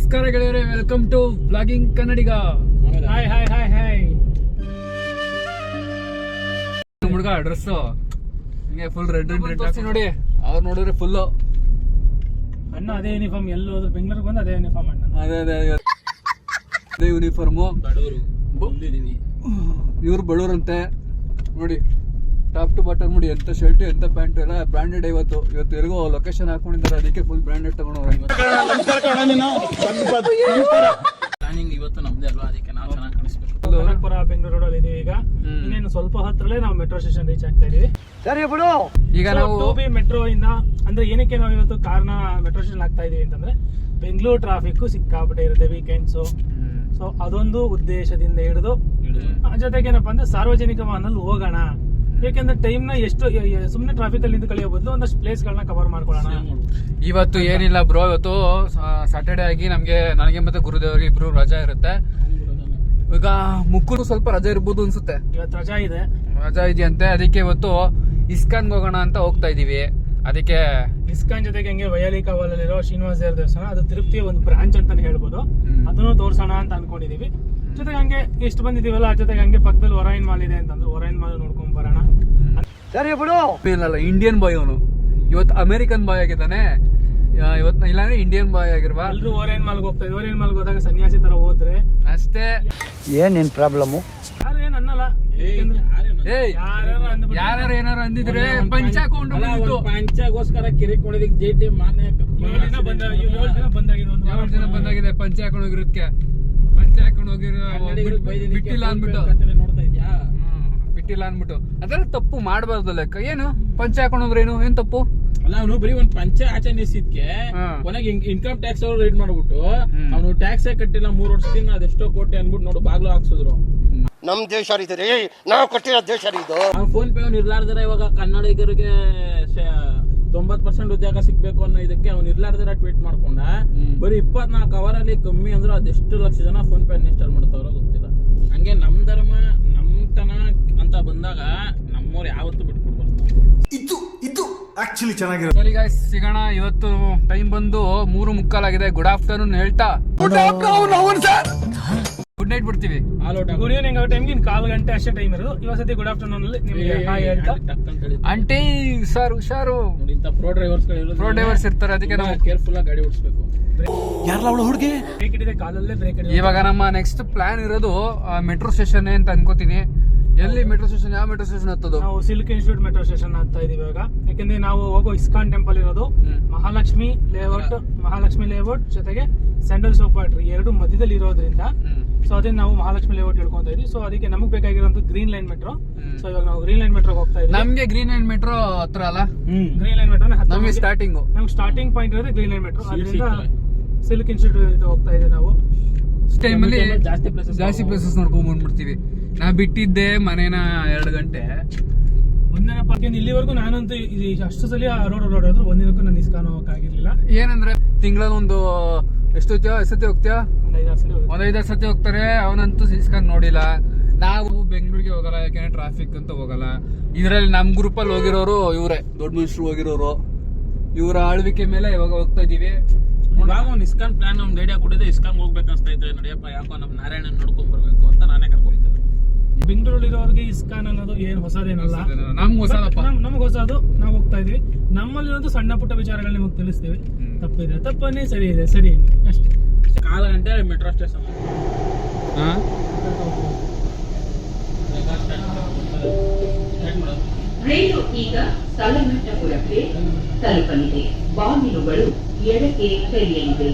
ನಮಸ್ಕಾರ ಗೆಳೆಯರೆ, welcome to blogging Kannadiga. Hi hi hi hi. ಹುಡುಗ ಡ್ರೆಸ್ ಹಿಂಗೆ ಫುಲ್ ರೆಡ್ ನೋಡಿ, ಅವ್ರು ನೋಡಿದ್ರೆ ಫುಲ್ ಅಣ್ಣ ಅದೇ ಯೂನಿಫಾರ್ಮ್. ಎಲ್ಲಿ ಹೋದ್ರು ಬೆಂಗಳೂರಿಗೆ ಬಂದು ಅದೇ ಯೂನಿಫಾರ್ಮ್ ಅಣ್ಣ. ಅದೇ ಯೂನಿಫಾರ್ಮು. ಇವ್ರು ಬಡವರಂತೆ ನೋಡಿ, ಟಾಪ್ ಟು ಬಾಟಮ್ ನೋಡಿ, ಎಂತ ಶರ್ಟ್ ಎಂತ ಪ್ಯಾಂಟ್ ಎಲ್ಲ ಬ್ರಾಂಡೆಡ್. ಇವತ್ತು ಎಲ್ಗೋ ಲೊಕೇಶನ್ ಹಾಕೊಂಡಿದ್ದಾರೆ, ಅದಕ್ಕೆ ಫುಲ್ ಬ್ರಾಂಡೆಡ್ ತಗೊಂಡವ್ರೆ. ಪ್ಲಾನಿಂಗ್ ಇವತ್ತು ನಮ್ದೇ ಅಲ್ವಾ, ಅದಕ್ಕೆ ನಾವು ಚೆನ್ನಾಗಿ ಕಾಣಿಸ್ಬೇಕು. ಕನಕಪುರ ಬೆಂಗಳೂರು ರೋಡಲ್ಲಿ ಇದೀವಿ ಈಗ. ಇನ್ನೇನು ಸ್ವಲ್ಪ ಹತ್ರಲ್ಲೇ ನಾವು ಮೆಟ್ರೋ ಸ್ಟೇಷನ್ ರೀಚ್ ಆಗ್ತಾ ಇದೀವಿ. ಸರಿ ಬಿಡು. ಈಗ ನಾವು ಮೆಟ್ರೋ ಇಂದ ಅಂದ್ರೆ ಏನಕ್ಕೆ ನಾವು ಇವತ್ತು ಕಾರಣ ಮೆಟ್ರೋ ಸ್ಟೇಷನ್ ಆಗ್ತಾ ಇದೀವಿ ಅಂತಂದ್ರೆ, ಬೆಂಗಳೂರು ಟ್ರಾಫಿಕ್ ಸಿಕ್ಕಾಪಟ್ಟೆ ಇರುತ್ತೆ ವೀಕೆಂಡ್ಸ್. ಸೊ ಅದೊಂದು ಉದ್ದೇಶದಿಂದ ಹಿಡಿದು ಜೊತೆಗೆ ಏನಪ್ಪಾ ಅಂದ್ರೆ ಸಾರ್ವಜನಿಕ ವಾಹನದಲ್ಲಿ ಹೋಗೋಣ. ಯಾಕೆಂದ್ರೆ ಟೈಮ್ ನ ಎಷ್ಟು ಸುಮ್ಮನೆ ಟ್ರಾಫಿಕ್ ಅಲ್ಲಿ ನಿಂತು ಕಳೆಯೋ ಬದಲು ಒಂದಷ್ಟು ಪ್ಲೇಸ್ ಗಳನ್ನ ಕವರ್ ಮಾಡ್ಕೊಳ್ಳೋಣ. ಇವತ್ತು ಏನಿಲ್ಲ ಬ್ರೋ, ಇವತ್ತು ಸಾಟರ್ಡೆ ಆಗಿ ನನಗೆ ಮತ್ತೆ ಗುರುದೇವರಿಗೆ ಇಬ್ರು ರಜಾ ಇರುತ್ತೆ. ಈಗ ಮುಕ್ಕೂರು ಸ್ವಲ್ಪ ರಜಾ ಇರ್ಬೋದು ಅನ್ಸುತ್ತೆ. ಇವತ್ತು ರಜಾ ಇದೆಯಂತೆ, ಅದಕ್ಕೆ ಇವತ್ತು ಇಸ್ಕಾನ್ಗೆ ಹೋಗೋಣ ಅಂತ ಹೋಗ್ತಾ ಇದೀವಿ. ಅದಕ್ಕೆ ಇಸ್ಕಾನ್ ಜೊತೆಗೆ ಹಂಗೆ ವೈಯಾಲಿ ಕಾವಲಲ್ಲಿರೋ ಶ್ರೀನಿವಾಸ ದೇವರ ದೇವಸ್ಥಾನ, ಅದು ತಿರುಪತಿಯ ಒಂದು ಬ್ರಾಂಚ್ ಅಂತಾನೆ ಹೇಳ್ಬೋದು. ಅದನ್ನು ತೋರ್ಸೋಣ ಅಂತ ಅನ್ಕೊಂಡಿದೀವಿ. ಜೊತೆಗೆ ಹಂಗೆ ಎಷ್ಟು ಬಂದಿದೀವಲ್ಲ, ಜೊತೆಗೆ ಹಂಗೆ ಪಕ್ಕದಲ್ಲಿ ಒರೈನ್ ಮಾಲ್ ಇದೆ ಅಂತಂದ್ರೆ ಒರೈನ್ ಮಾಲ್ ನೋಡ್ಕೊಂಡ್ ಬರೋಣ. ಸರಿ ಬಿಡು. ಇಲ್ಲ, ಇಂಡಿಯನ್ ಬಾಯ್ ಅವನು, ಇವತ್ತು ಅಮೆರಿಕನ್ ಬಾಯ್ ಆಗಿದ್ದಾನೆ. ಇವತ್ತು ಇಲ್ಲಾಂದ್ರೆ ಇಂಡಿಯನ್ ಬಾಯ್ ಆಗಿರುವ. ಎಲ್ರು ಒರೈನ್ ಮಾಲ್ಗೆ ಹೋಗ್ತಾ ಇದ್ವಿ. ಒರೈನ್ ಮಾಲ್ಗೆ ಹೋದಾಗ ಸನ್ಯಾಸಿ ತರ ಹೋದ್ರೆ ಅಷ್ಟೇ. ಏನ್ ಪ್ರಾಬ್ಲಮ್? ಯಾರು ಏನ್ ಅನ್ನಲ್ಲ. ಯಾರು ಏನಾರು ಅಂದಿದ್ರೆ ಪಂಚ ಹಾಕೊಂಡು ಪಂಚಗೋಸ್ಕರ ಕಿರಿಕೊಂಡಿದ್ದಕ್ಕೆ ಜೇಟಿ ಮಾನ್ಯ 7 ದಿನ ಬಂದಾಗಿದೆ. ಪಂಚ ಹಾಕೊಂಡು ಹೋಗಿರೋದಕ್ಕೆ, ಪಂಚ ಹಾಕೊಂಡು ಹೋಗಿರೋ ಬಿಟ್ಟಿಲ್ಲ ಅಂದ್ಬಿಟ್ಟು ಅದೆಲ್ಲ ತಪ್ಪು ಮಾಡಬಾರ್ದು. ಲೆಕ್ಕ ಏನು ಪಂಚ ಹಾಕೊಂಡು ಹೋದ್ರೆ ಏನ್ ತಪ್ಪು ಅಲ್ಲ. ಅವನು ಬರೀ ಒಂದ್ ಪಂಚ ಆಚೆ ನಿಲ್ಸಿದ್ಕೆ ಕೊನೆಗೆ ಇನ್ಕಮ್ ಟ್ಯಾಕ್ಸ್ ಅವ್ರು ರೈಡ್ ಮಾಡ್ಬಿಟ್ಟು ಅವನು ಟ್ಯಾಕ್ಸ್ ಕಟ್ಟಿಲ್ಲ 3 ವರ್ಷದಿಂದ ಅದೆಷ್ಟೋ ಕೋಟಿ ಅನ್ಬಿಟ್ಟು ನೋಡು ಬಾಗ್ಲು ಹಾಕ್ಸಿದ್ರು. ನಮ್ ದೇಶ ರೀ, ನಾವು ಕಟ್ಟಿರೋ ದೇಶ ಇದು. ಫೋನ್ ಪೇ ಅವ್ನು ಇರ್ಲಾರ್ದಾರ ಇವಾಗ ಕನ್ನಡಿಗರಿಗೆ 90% ಉದ್ಯೋಗ ಸಿಗ್ಬೇಕು ಅನ್ನೋ ಇದಕ್ಕೆ ಅವ್ನು ಇರ್ಲಾರ್ದಾರ ಟ್ವೀಟ್ ಮಾಡ್ಕೊಂಡ. ಬರೀ 24 ಅವರಲ್ಲಿ ಕಮ್ಮಿ ಅಂದ್ರೆ ಅದೆಷ್ಟು ಲಕ್ಷ ಜನ ಫೋನ್ ಪೇ ಇನ್ಸ್ಟಾಲ್ ಮಾಡ್ತಾವ್ರೋ ಗೊತ್ತಿಲ್ಲ. ಹಂಗೆ ನಮ್ ಧರ್ಮ ನಮ್ತನ ಅಂತ ಬಂದಾಗ ನಮ್ಮವ್ರು ಯಾವತ್ತೂ ಬಿಟ್ಕೊಡ್ಬಾರ್ದು. ಇದು ಆಕ್ಚುಲಿ ಚೆನ್ನಾಗಿರೋದು. ಸರಿ ಗಾಯ್ಸ್, ಸಿಗೋಣ. ಇವತ್ತು ಟೈಮ್ ಬಂದು 3:45 ಗುಡ್ ಆಫ್ಟರ್ನೂನ್ ಹೇಳ್ತಾ ಗುಡ್ ನೈಟ್ ಬಿಡ್ತೀವಿ. ಗುಡ್ ಈವ್ನಿಂಗ್ ಆಗೋ ಟೈಮ್ಗೆ 4 ಗಂಟೆ ಅಷ್ಟೇ ಟೈಮ್ ಇರೋದು. ಇವತ್ತು ಗುಡ್ ಆಫ್ಟರ್ನೂನ್ ಅಲ್ಲಿ ನಿಮಗೆ ಆಂಟಿ ಸರ್ ಹುಷಾರು. ಇಂಥ ಪ್ರೋ ಡ್ರೈವರ್ಸ್ ಇರ್ತಾರೆ, ಅದಕ್ಕೆ ನಾವು ಕೇರ್ಫುಲ್ ಆಗಿ ಗಾಡಿ ಓಡಿಸ್ಬೇಕು. ಹುಡುಗಿ ಬ್ರೇಕ್ ಹಿಡಿದೆ, ಕಾಲಲ್ಲೇ ಬ್ರೇಕ್ ಹಿಡಿದೆ. ಇವಾಗ ನಮ್ಮ ನೆಕ್ಸ್ಟ್ ಪ್ಲಾನ್ ಇರೋದು ಮೆಟ್ರೋ ಸ್ಟೇಷನ್ ಅಂತ ಅನ್ಕೋತೀನಿ. ಎಲ್ಲಿ ಮೆಟ್ರೋ ಸ್ಟೇಷನ್? ಯಾವ ಮೆಟ್ರೋ ಸ್ಟೇಷನ್ ಹತ್ತದು? ನಾವು ಸಿಲ್ಕ್ ಇನ್ಸ್ಟಿಟ್ಯೂಟ್ ಮೆಟ್ರೋ ಸ್ಟೇಷನ್ ಹತ್ತಾ ಇದೀವಿ ಇವಾಗ. ಯಾಕಂದ್ರೆ ನಾವು ಹೋಗೋ ಇಸ್ಕಾನ್ ಟೆಂಪಲ್ ಇರೋದು ಮಹಾಲಕ್ಷ್ಮಿ ಲೇಔಟ್ ಜೊತೆಗೆ ಸ್ಯಾಂಡಲ್ ಸೋಪ್ ಫ್ಯಾಕ್ಟರಿ ಎರಡು ಮಧ್ಯದಲ್ಲಿ ಇರೋದ್ರಿಂದ ಸೊ ಅದನ್ನ ನಾವು ಮಹಾಲಕ್ಷ್ಮಿ ಲೇಔಟ್ ಹೇಳ್ಕೊಂತ ಇದೀವಿ. ಸೊ ಅದಕ್ಕೆ ನಮಗೆ ಬೇಕಾಗಿರೋದು ಗ್ರೀನ್ ಲೈನ್ ಮೆಟ್ರೋ. ಸೊ ಇವಾಗ ನಾವು ಗ್ರೀನ್ ಲೈನ್ ಮೆಟ್ರೋ ಹೋಗ್ತಾ ಇದೀವಿ. ನಮ್ಗೆ ಗ್ರೀನ್ ಲೈನ್ ಮೆಟ್ರೋ ಹತ್ರ ಅಲ್ಲ, ಗ್ರೀನ್ ಲೈನ್ ಮೆಟ್ರೋ ನಮಗೆ ಸ್ಟಾರ್ಟಿಂಗ್ ಪಾಯಿಂಟ್ ಇರೋದು ಗ್ರೀನ್ ಲೈನ್ ಮೆಟ್ರೋ. ಅದರಿಂದ ಸಿಲ್ಕ್ ಇನ್ಸ್ಟಿಟ್ಯೂಟ್ ಹೋಗ್ತಾ ಇದೀವಿ ನಾವು. ಟೈಮಲ್ಲಿ ಜಾಸ್ತಿ ಪ್ಲೇಸಸ್ ನೋಡ್ಕೊಂಡ್ ಬಂದ್ಬಿಡ್ತೀವಿ. ನಾ ಬಿಟ್ಟಿದ್ದೆ ಮನೇನ 2 ಗಂಟೆ. ಒಂದೇನಪ್ಪ, ಇಲ್ಲಿವರೆಗೂ ನಾನಂತೂ ಅಷ್ಟು ಸಲ ರೋಡ್ ಓಡಾಡಿದ್ರು ಒಂದಿನಕ್ಕೂ ನಾನು ಇಸ್ಕಾನ್ ಹೋಗಕ್ಕಾಗಿರ್ಲಿಲ್ಲ. ಏನಂದ್ರೆ ತಿಂಗಳಲ್ಲಿ ಒಂದು ಎಷ್ಟು ಸತಿ ಹೋಗ್ತೀಯಾ? ಒಂದು 5-6 ಸತಿ ಹೋಗ್ತಾರೆ. ಅವನಂತೂ ಇಸ್ಕಾನ್ ನೋಡಿಲ್ಲ. ನಾವು ಬೆಂಗಳೂರಿಗೆ ಹೋಗಲ್ಲ, ಯಾಕೆಂದ್ರೆ ಟ್ರಾಫಿಕ್ ಅಂತ ಹೋಗಲ್ಲ. ಇದ್ರಲ್ಲಿ ನಮ್ ಗ್ರೂಪ್ ಅಲ್ಲಿ ಹೋಗಿರೋರು ಇವರೇ, ದೊಡ್ಡ ಮನುಷ್ಯರು ಹೋಗಿರೋರು. ಇವರ ಆಳ್ವಿಕೆ ಮೇಲೆ ಇವಾಗ ಹೋಗ್ತಾ ಇದೀವಿ. ಒಂದು ಇಸ್ಕಾನ್ ಪ್ಲಾನ್ ನಮ್ಗೆ ಐಡಿಯಾ ಕೊಟ್ಟಿದೆ. ಇಸ್ಕಾನ್ ಹೋಗ್ಬೇಕು ಅನ್ಸ್ತಾ ಇದ್ರೆ ನಡಿಯಪ್ಪ, ಯಾಕೋ ನಮ್ ನಾರಾಯಣನ್ ನೋಡ್ಕೊಂಡ್ ಬರ್ಬೇಕು ಅಂತ ನಾನೇ ಕರ್ಕೊಯ್ತೇನೆ. ಬೆಂಗಳೂರಲ್ಲಿರೋರಿಗೆ ಇಸ್ಕಾನ್ ಅನ್ನೋದು ಏನು ಹೊಸದೇನಲ್ಲ, ನಮ್ಗೆ ಹೊಸದಪ್ಪ. ನಮಗೆ ಹೊಸದು. ನಾವು ಹೋಗ್ತಾ ಇದೀವಿ. ನಮ್ಮಲ್ಲಿರೋದು ಸಣ್ಣ ಪುಟ್ಟ ವಿಚಾರಗಳು ನಿಮಗೆ ತಿಳಿಸ್ತೀವಿ. ತಪ್ಪಿದೆ ತಪ್ಪನ್ನೇ, ಸರಿ ಇದೆ ಸರಿ ಅಷ್ಟೇ. 4 ಗಂಟೆ ಮೆಟ್ರೋ ಸ್ಟೇಷನ್. ರೈಲು ಈಗ ಸಲಮಟ್ಟಪುರಕ್ಕೆ ತಲುಪಲಿದೆ. ಬಾಗಿಲುಗಳು ಎಡಕ್ಕೆ ತೆರೆಯಲಿದೆ.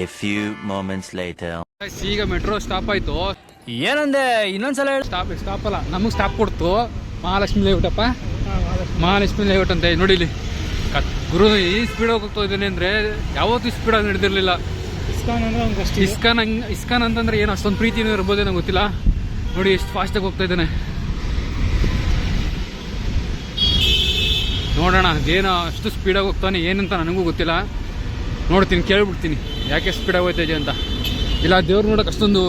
A few moments later. ಈಗ ಮೆಟ್ರೋ ಸ್ಟಾಪ್ ಆಯ್ತು. ಏನಂದೆ ಇನ್ನೊಂದ್ಸಲ ಹೇಳಿ. ಸ್ಟಾಪ್ ಅಲ್ಲ, ನಮಗೆ ಸ್ಟಾಪ್ ಕೊಡ್ತು ಮಹಾಲಕ್ಷ್ಮಿ ಲೇಔಟಪ್ಪ. ಮಹಾಲಕ್ಷ್ಮಿ ಲೇಔಟ್ ಅಂತ ನೋಡಿ. ಇಲ್ಲಿ ಗುರು ಈ ಸ್ಪೀಡ್ ಹೋಗ್ತಾ ಇದ್ದೇನೆ ಅಂದ್ರೆ ಯಾವತ್ತೂ ಸ್ಪೀಡ್ ಆಗಿ ನಡೆದಿರ್ಲಿಲ್ಲ. ಇಸ್ಕಾನ್ ಅಂತಂದ್ರೆ ಏನು ಅಷ್ಟೊಂದು ಪ್ರೀತಿನೂ ಇರ್ಬೋದು, ನಂಗೆ ಗೊತ್ತಿಲ್ಲ. ನೋಡಿ ಎಷ್ಟು ಫಾಸ್ಟಾಗಿ ಹೋಗ್ತಾ ಇದ್ದೇನೆ. ನೋಡೋಣ ಅದೇನೋ ಅಷ್ಟು ಸ್ಪೀಡಾಗಿ ಹೋಗ್ತಾನೆ ಏನಂತ ನನಗೂ ಗೊತ್ತಿಲ್ಲ. ನೋಡ್ತೀನಿ, ಕೇಳ್ಬಿಡ್ತೀನಿ ಯಾಕೆ ಸ್ಪೀಡಾಗಿ ಹೋಗ್ತಾ ಇದೆ ಅಂತ. ಇಲ್ಲ ದೇವ್ರು ನೋಡೋಕೆ ಅಷ್ಟೊಂದು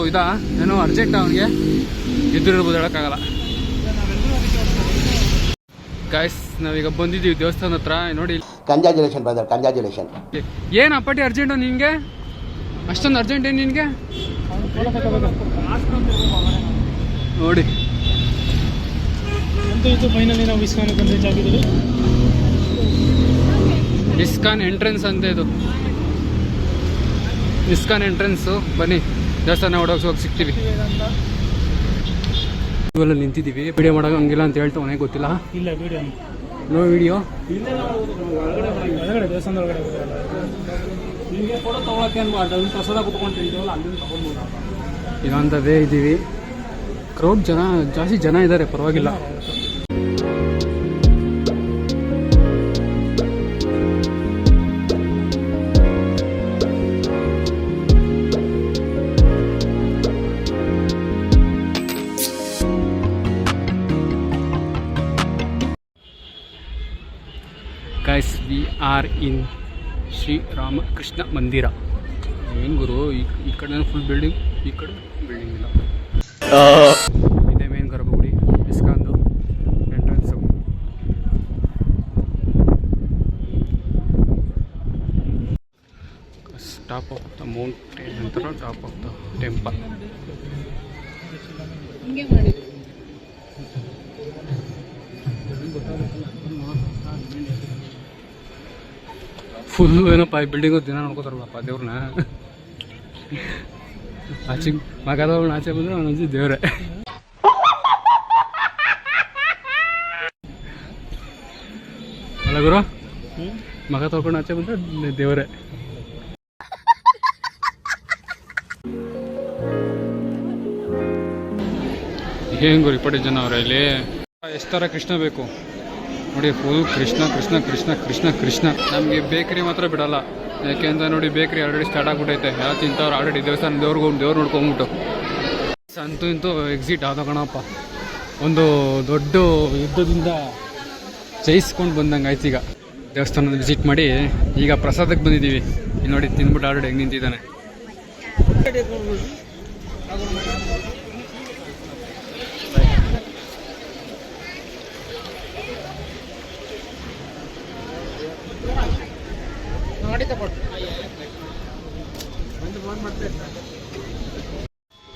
ಏನೋ ಅರ್ಜೆಂಟ್ ಅವನಿಗೆ. ಇದ್ದಿರ್ಬೋದು ಹೇಳೋಕ್ಕಾಗಲ್ಲ. ಗಾಯ್ಸ್ ನಾವೀಗ ಬಂದಿದ್ದೀವಿ ದೇವಸ್ಥಾನ ಹತ್ರ. ನೋಡಿ ಕಂಗ್ರಾಚುಲೇಷನ್ ಬ್ರದರ್, ಕಂಗ್ರಾಚುಲೇಷನ್. ಏನು ಅಪ್ಪಟಿ ಅರ್ಜೆಂಟು ನಿನಗೆ? ಅಷ್ಟೊಂದು ಅರ್ಜೆಂಟ್ ಏನು ನಿನಗೆ? ನೋಡಿ ಅಂತೂ ಫೈನಲಿ ನಾವು ಇಸ್ಕಾನ್ ರೀಚ್ ಆಗಿದ್ದೀವಿ. ಇಸ್ಕಾನ್ ಎಂಟ್ರೆನ್ಸ್ ಅಂತ ಇದು, ಇಸ್ಕಾನ್ ಎಂಟ್ರೆನ್ಸು. ಬನ್ನಿ ದೇವಸ್ಥಾನ ಹೋಗಿ ಸಿಗ್ತೀವಿ. ಇವೆಲ್ಲ ನಿಂತಿದ್ದೀವಿ, ವಿಡಿಯೋ ಮಾಡೋಕೆ ಹಂಗಿಲ್ಲ ಅಂತ ಹೇಳ್ತಾ ನನಗೆ ಗೊತ್ತಿಲ್ಲ. ಇಲ್ಲ ವಿಡಿಯೋ ನೋ ವಿಡಿಯೋ. ಒಳಗಡೆ ದೇವಸ್ಥಾನದ ಒಳಗಡೆ ನಿಮಗೆ ಫೋಟೋ ತೊಗೊಳಕ್ಕೆ ಅನ್ಬಾರ್ದು, ಅದನ್ನ ಪ್ರಸಾದ ಕುತ್ಕೊಂಡಿದ್ದೀವಲ್ಲ ಅಲ್ಲಿಂದ ತೊಗೊಂಡ್ಬೋದು. ಇದಂಥದ್ದೇ ಇದ್ದೀವಿ. ಕ್ರೌಡ್ ಜಾಸ್ತಿ ಜನ ಇದ್ದಾರೆ, ಪರವಾಗಿಲ್ಲ. ಗೈಸ್ ವಿ ಆರ್ ಇನ್ ಶ್ರೀ ರಾಮಕೃಷ್ಣ ಮಂದಿರ. ಏನು ಗುರು, ಈ ಕಡೆ ಫುಲ್ ಬಿಲ್ಡಿಂಗ್, ಈ ಕಡೆ ಬಿಲ್ಡಿಂಗ್ ಇಲ್ಲ. ಇದೇ ಮೇನ್ ಗರ್ಭಗುಡಿ, ಇಸ್ಕಾನ್ದು entrance. Top of the mountain ನಂತರ top of the temple. Full ಏನಪ್ಪ ಈ ಬಿಲ್ಡಿಂಗು ದಿನ ನೋಡ್ಕೋತಾರಲ್ಲಪ್ಪ ದೇವ್ರನ್ನ. ಆಚೆ ಮಗದವ್ರನ್ನ ಆಚೆ ಬಂದ್ರೆ ಅವನಂಜಿ ದೇವ್ರೆ. ಅಲ್ಲ ಗುರು, ಮಗ ತೊಳ್ಕೊಂಡು ಆಚೆ ಬಂದ್ರೆ ದೇವ್ರೆ. ಏನು ಗುರು ಇಪ್ಪತ್ತು ಜನ ಅವ್ರೆ ಇಲ್ಲಿ. ಎಷ್ಟು ಥರ ಕೃಷ್ಣ ಬೇಕು ನೋಡಿ, ಫುಲ್ ಕೃಷ್ಣ ಕೃಷ್ಣ ಕೃಷ್ಣ ಕೃಷ್ಣ ಕೃಷ್ಣ. ನಮಗೆ ಬೇಕ್ರಿ ಮಾತ್ರ ಬಿಡಲ್ಲ, ಯಾಕೆಂದ್ರೆ ನೋಡಿ ಬೇಕ್ರಿ ಆಲ್ರೆಡಿ ಸ್ಟಾರ್ಟ್ ಆಗ್ಬಿಟ್ಟೈತೆ. ಯಾವ ತಿಂತವ್ರು ಆಲ್ರೆಡಿ ದೇವಸ್ಥಾನ ದೇವ್ರು ನೋಡ್ಕೊಂಬಿಟ್ಟು. ಅಂತೂ ಇಂತೂ ಎಕ್ಸಿಟ್ ಆದ ಕಣಪ್ಪ. ಒಂದು ದೊಡ್ಡ ಯುದ್ಧದಿಂದ ಜಯಿಸ್ಕೊಂಡು ಬಂದಂಗೆ ಆಯ್ತು. ಈಗ ದೇವಸ್ಥಾನದ ವಿಸಿಟ್ ಮಾಡಿ ಈಗ ಪ್ರಸಾದಕ್ಕೆ ಬಂದಿದ್ದೀವಿ. ಇಲ್ಲಿ ನೋಡಿ ತಿಂದ್ಬಿಟ್ಟು ಆಲ್ರೆಡಿ ಹೆಂಗೆ ನಿಂತಿದ್ದಾನೆ.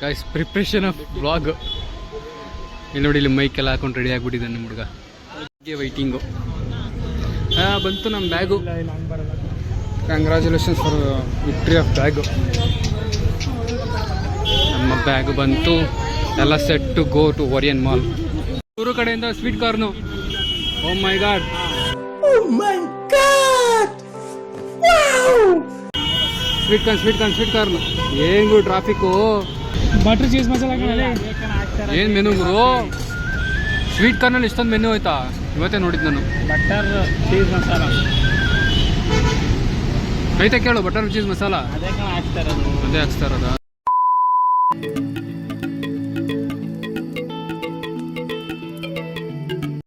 Guys preparation of vlog. ಇಲ್ಲಿ ನೋಡಿ, ಇಲ್ಲಿ ಮೈಕೆಲ್ಲ ಹಾಕೊಂಡು ರೆಡಿ ಆಗಿಬಿಟ್ಟಿದ್ದಾನೆ ನಿಮ್ಮ ಹುಡುಗ. ಹೀಗೆ ವೈಟಿಂಗು. ಬಂತು ನಮ್ಮ bag. Congratulations for victory of bag. ನಮ್ಮ ಬ್ಯಾಗ್ ಬಂತು. ಎಲ್ಲ set to go to Orion mall. ಊರು ಕಡೆಯಿಂದ sweet corn. Oh my god, sweet corn. ಏನು ಟ್ರಾಫಿಕ್ಕು. ಬಟರ್ ಚೀಸ್ ಮಸಾಲ ಏನು ಮೆನು ಗುರು? ಸ್ವೀಟ್ ಕಾರ್ನಲ್ಲಿ ಇಷ್ಟೊಂದು ಮೆನು ಆಯ್ತಾ? ಇವತ್ತೇ ನೋಡಿದ್ದು ನಾನು. ಬಟರ್ ಚೀಸ್ ಮಸಾಲ ಐತೆ ಕೇಳು, ಬಟರ್ ಚೀಸ್ ಮಸಾಲ ಅದೇ ಹಾಕ್ತಾರದು. ಅದೇ ಹಾಕ್ಸ್ತಾರದ.